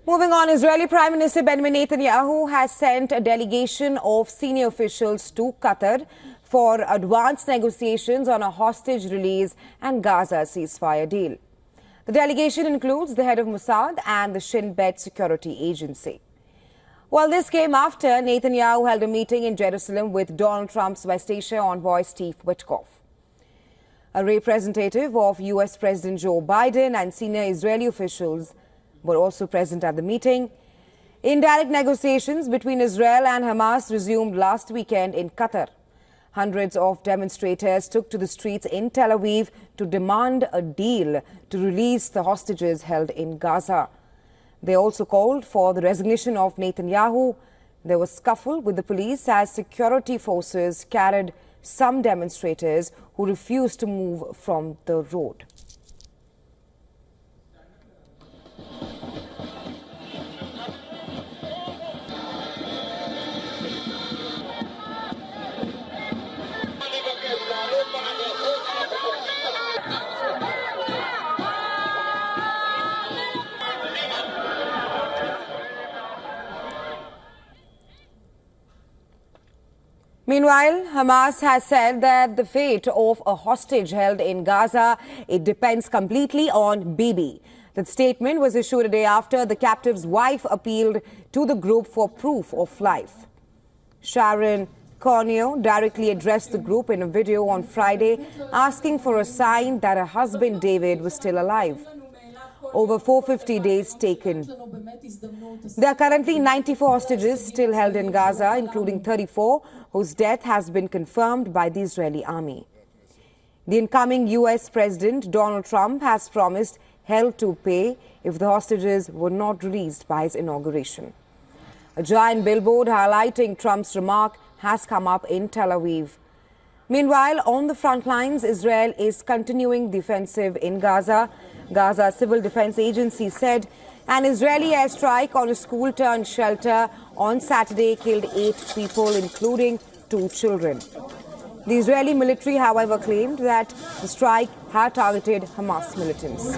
Moving on, Israeli Prime Minister Benjamin Netanyahu has sent a delegation of senior officials to Qatar for advanced negotiations on a hostage release and Gaza ceasefire deal. The delegation includes the head of Mossad and the Shin Bet security agency. Well, this came after Netanyahu held a meeting in Jerusalem with Donald Trump's West Asia envoy Steve Witkoff. A representative of U.S. President Joe Biden and senior Israeli officials were also present at the meeting. Indirect negotiations between Israel and Hamas resumed last weekend in Qatar. Hundreds of demonstrators took to the streets in Tel Aviv to demand a deal to release the hostages held in Gaza. They also called for the resignation of Netanyahu. There was scuffle with the police as security forces carried some demonstrators who refused to move from the road. Meanwhile, Hamas has said that the fate of a hostage held in Gaza, it depends completely on Bibi. The statement was issued a day after the captive's wife appealed to the group for proof of life. Sharon Corneo directly addressed the group in a video on Friday, asking for a sign that her husband David was still alive. Over 450 days taken. There are currently 94 hostages still held in Gaza, including 34 whose death has been confirmed by the Israeli army. The incoming U.S. President Donald Trump has promised hell to pay if the hostages were not released by his inauguration. A giant billboard highlighting Trump's remark has come up in Tel Aviv. Meanwhile, on the front lines, Israel is continuing the offensive in Gaza. Gaza Civil Defense Agency said an Israeli airstrike on a school-turned-shelter on Saturday killed 8 people, including 2 children. The Israeli military, however, claimed that the strike had targeted Hamas militants.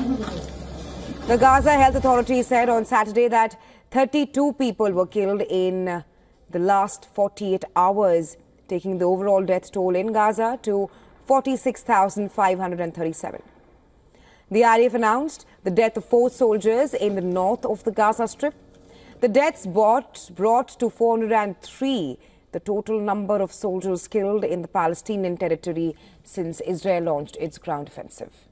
The Gaza Health Authority said on Saturday that 32 people were killed in the last 48 hours, taking the overall death toll in Gaza to 46,537. The IDF announced the death of 4 soldiers in the north of the Gaza Strip. The deaths brought to 403 the total number of soldiers killed in the Palestinian territory since Israel launched its ground offensive.